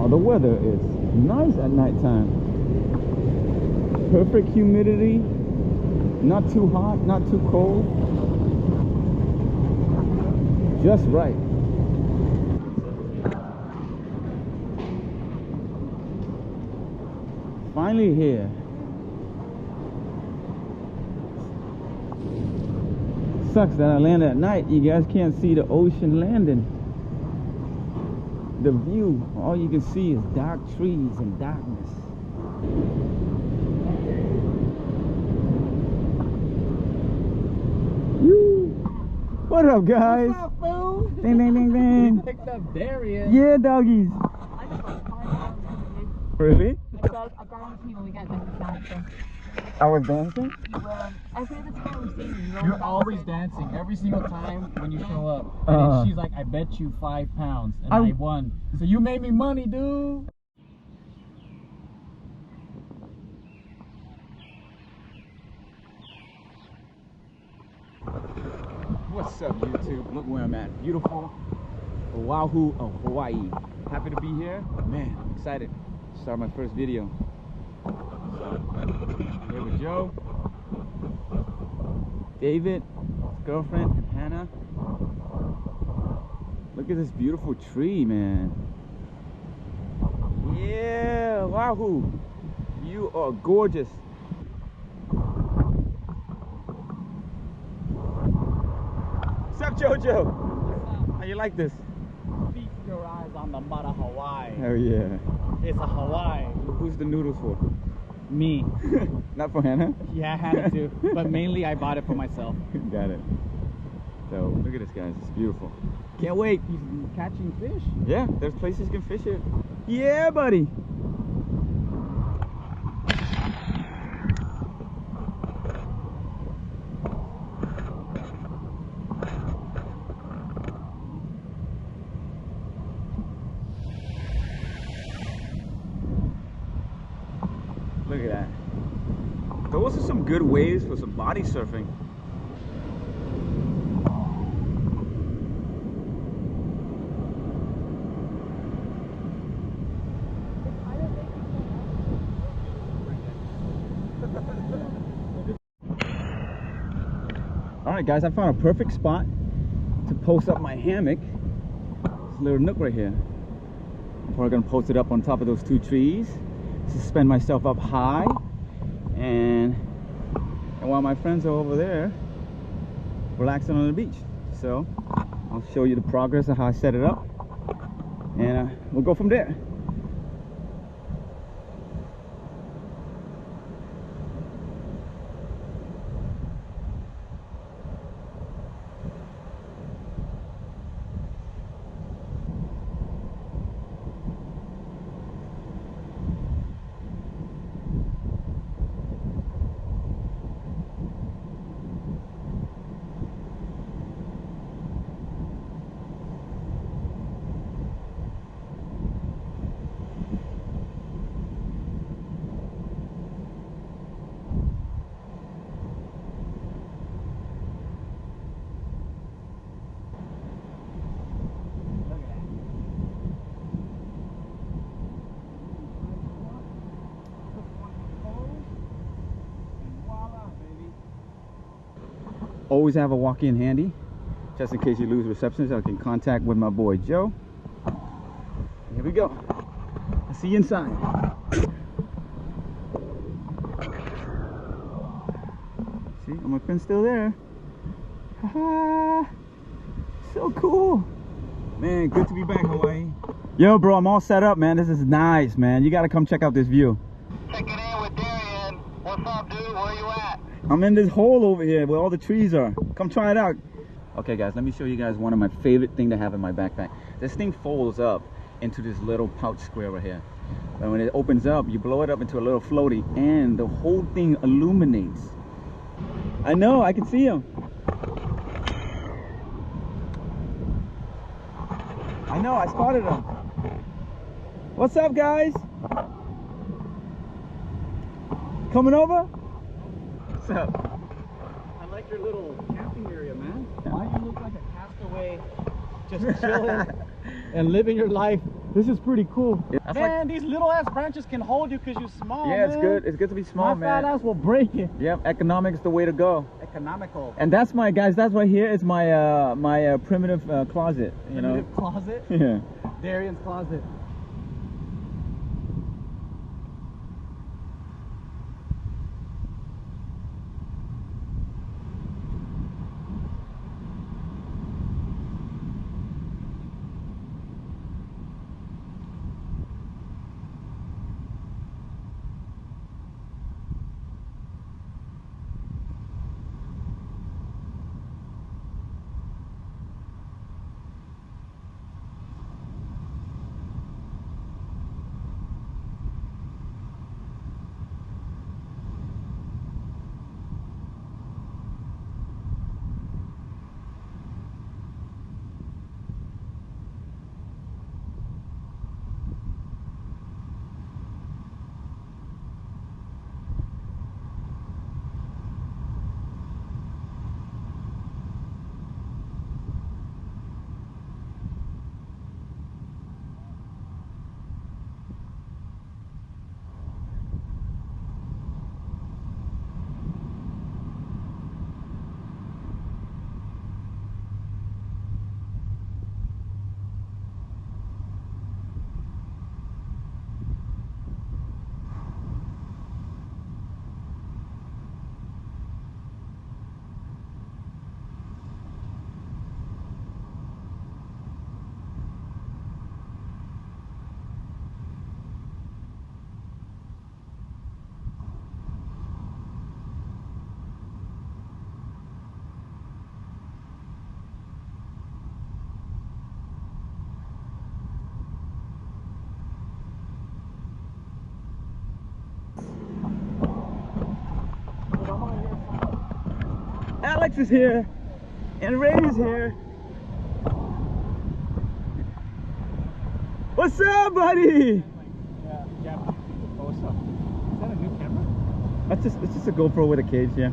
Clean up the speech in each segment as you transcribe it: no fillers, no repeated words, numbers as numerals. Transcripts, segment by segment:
Wow, the weather is nice at nighttime. Perfect humidity. Not too hot, not too cold. Just right. Finally here. Sucks that I landed at night. You guys can't see the ocean landing. The view, all you can see is dark trees and darkness. What up, guys? What's up, fool? Ding, ding, ding, ding. We picked up Mariel. Yeah, doggies. I just got tired. Really? I danced when we get dancing. I was dancing? You were. Every other time we see you, You're always dancing every single time when you show up. And then she's like, I bet you 5 pounds. And I won. So you made me money, dude. What's up, YouTube? Look where I'm at. Beautiful Oahu, Hawaii. Happy to be here. Man, I'm excited to start my first video. So, here with Joe, David, his girlfriend, and Hannah. Look at this beautiful tree, man. Yeah, Oahu. You are gorgeous. What's up, Jojo? What's up? How you like this? Feast your eyes on the mud of Hawaii. Hell yeah. It's a Hawaii. Who's the noodles for? Me. Not for Hannah? Yeah, Hannah too. But mainly I bought it for myself. Got it. So, look at this, guys. It's beautiful. Can't wait. He's catching fish. Yeah, there's places you can fish here. Yeah, buddy. Look at that. Those are some good waves for some body surfing. Alright guys, I found a perfect spot to post up my hammock. This little nook right here. I'm probably gonna post it up on top of those 2 trees. Suspend myself up high, and while my friends are over there relaxing on the beach. So I'll show you the progress of how I set it up, and we'll go from there. Always have a walk-in handy, just in case you lose reception, so I can contact with my boy Joe. Here we go. I'll see you inside. See, my pin's still there. Haha, so cool. Man, good to be back, Hawaii. Yo, bro, I'm all set up, man. This is nice, man. You gotta come check out this view. Checking in with Darian. What's up, dude? Where you at? I'm in this hole over here where all the trees are. Come try it out. Okay guys, let me show you guys one of my favorite things to have in my backpack. This thing folds up into this little pouch square right here. And when it opens up, you blow it up into a little floaty, and the whole thing illuminates. I know, I can see him. I know, I spotted him. What's up, guys? Coming over? What's up? I like your little camping area, man. Why do you look like a castaway just chilling and living your life This is pretty cool. That's Man, these little ass branches can hold you because you're small. Yeah, man. it's good. It's good to be small, My man. fat ass will break it. Yep, economics the way to go. Economical. And that's my guys. That's right here is my my primitive closet. You know. Primitive closet. Yeah. Darian's closet. Alex is here, and Ray is here. What's up, buddy? Yeah, post up. Is that a new camera? It's just a GoPro with a cage, yeah.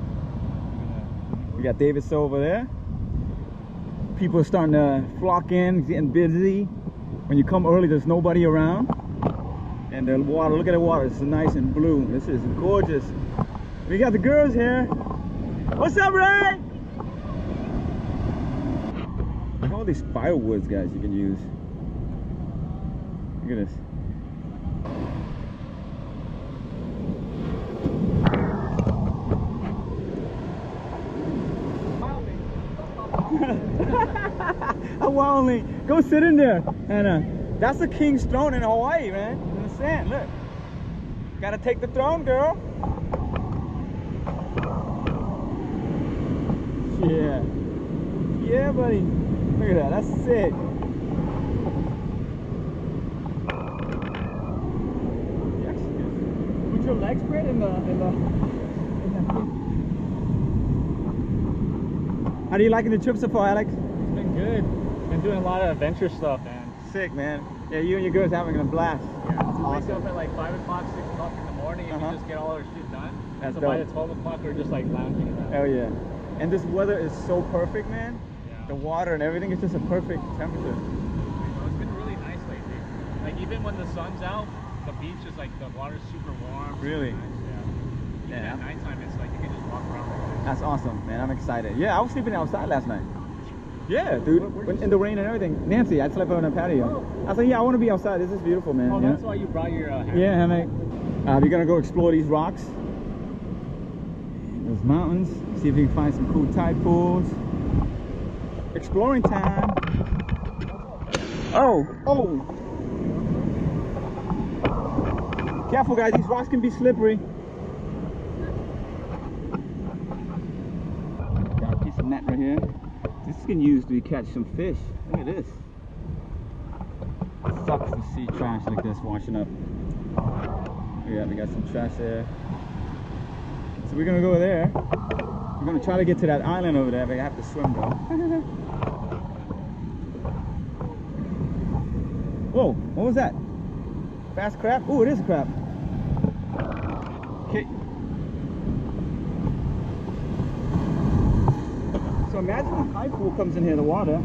We got David So over there. People are starting to flock in, it's getting busy. When you come early, there's nobody around. And the water, look at the water, it's nice and blue. This is gorgeous. We got the girls here. What's up, Ray? Look at all these firewoods, guys, you can use. Look at this. A wildling. Go sit in there. And that's the king's throne in Hawaii, man. In the sand, look. Gotta take the throne, girl. Yeah. Yeah, buddy. Look at that. That's sick. Put your legs spread in the How do you liking the trip so far, Alex? It's been good. Been doing a lot of adventure stuff, man. Sick, man. Yeah, you and your girls having a blast. Yeah, so awesome. we wake up at like 5 o'clock, 6 o'clock in the morning, and we just get all our shit done. That's so by dope. the 12 o'clock, we're just like lounging around. Hell yeah. And this weather is so perfect, man. Yeah. The water and everything is just a perfect temperature. It's been really nice lately. Like even when the sun's out, the beach is like, the water's super warm. Really? Super nice, yeah. Even Yeah. at nighttime, it's like you can just walk around like this. That's awesome, man. I'm excited. Yeah, I was sleeping outside last night. Yeah, dude. In the rain and everything. Nancy, I slept on a patio. I said, yeah, I want to be outside. This is beautiful, man. Oh, yeah. that's why you brought your hammock. Yeah, hammock. We're gonna go explore these rocks. Those mountains. See if we can find some cool tide pools. Exploring time. Oh, oh. Careful, guys. These rocks can be slippery. Got a piece of net right here. This can use to catch some fish. Look at this. It sucks to see trash like this washing up. Yeah, we got some trash there. So we're gonna go there. We're gonna try to get to that island over there, but I have to swim though. Whoa, what was that? Fast crab? Oh, it is a crab. Okay. So imagine a tide pool comes in here, the water.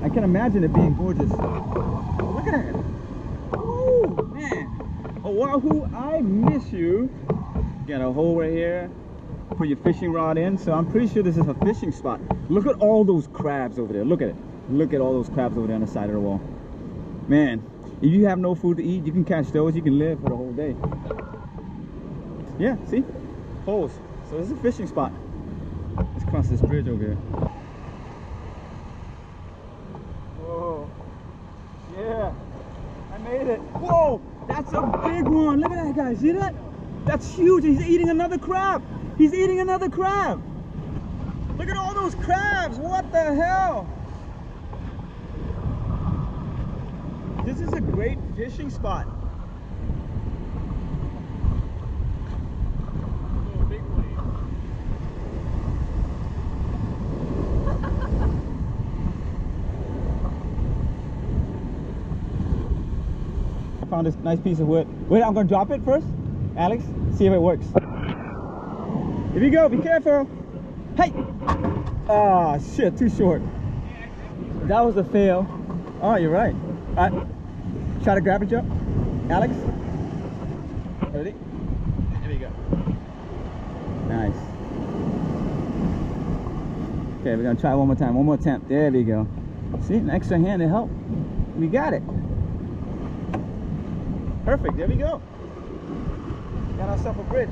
I can imagine it being gorgeous. What Look at that. Oh, man. Oahu, I miss you. Got a hole right here. Put your fishing rod in. So I'm pretty sure this is a fishing spot. Look at all those crabs over there. Look at it. Look at all those crabs over there on the side of the wall. Man, if you have no food to eat, you can catch those. You can live for the whole day. Yeah, see? Holes. So this is a fishing spot. Let's cross this bridge over here. Whoa. Yeah. I made it. Whoa! That's a big one. Look at that, guys. See that? That's huge. He's eating another crab. He's eating another crab. Look at all those crabs. What the hell? This is a great fishing spot. I found this nice piece of wood. Wait, I'm gonna drop it first. Alex, see if it works. Here we go, be careful. Hey! Ah, shit, too short. That was a fail. Oh, you're right. All right, try to grab it, Joe. Alex, ready? There we go. Nice. Okay, we're gonna try one more time, one more attempt. There we go. See, an extra hand to help. We got it. Perfect, there we go. Got ourselves a bridge.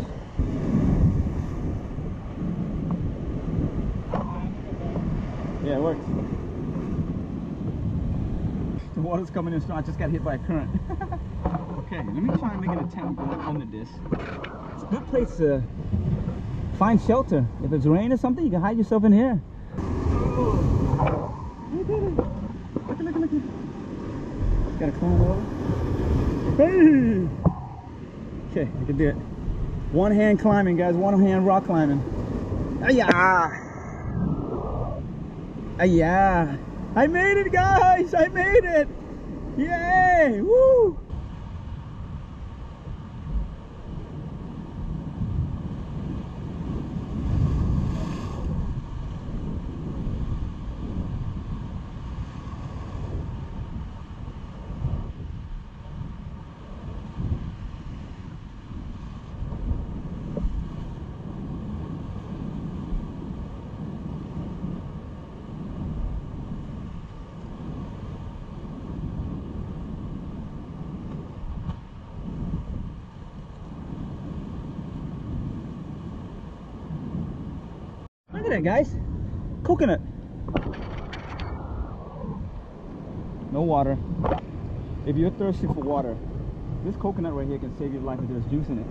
Yeah, it works. The water's coming in strong. I just got hit by a current. Okay, let me try and make an attempt going under this. It's a good place to find shelter. If it's rain or something, you can hide yourself in here. Look at it. Look at it. Gotta climb over. Hey! Okay, I can do it. One hand climbing, guys. One hand rock climbing. Ayah! Ayah! I made it, guys! I made it! Yay! Woo! Look at it, guys. Coconut. No water. If you're thirsty for water, this coconut right here can save your life if there's juice in it.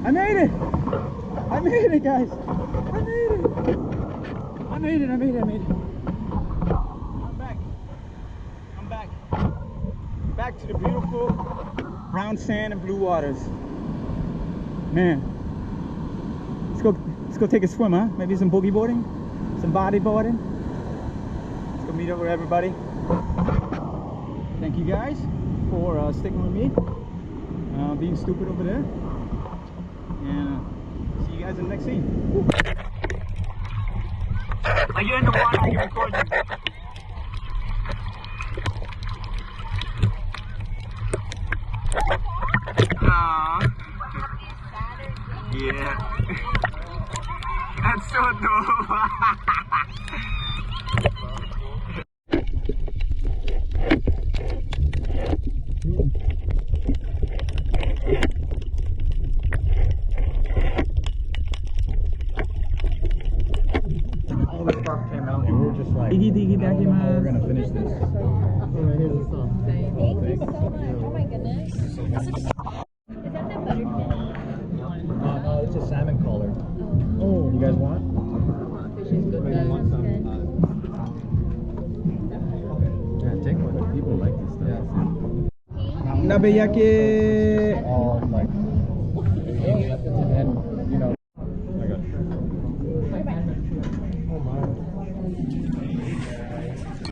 I made it! I made it, guys! I made it! I made it, I made it, I made it. I'm back. I'm back. Back to the beautiful brown sand and blue waters. Man, let's go take a swim, huh? Maybe some boogie boarding, some bodyboarding. Let's go meet up with everybody. Thank you guys for sticking with me, being stupid over there, and see you guys in the next scene. Woo. Are you in the water? Are you recording? Yeah. That's so dope. All the stuff came out and we were just like, I don't know how we're gonna finish this. Alright, here's the stuff. Thank you so much. Oh my goodness. Is that the butterfish? No, it's a salmon collar. Oh. You guys want? Fish is good. You want some? Yeah, take one. People like this stuff. Yeah. Nabeyaki. All like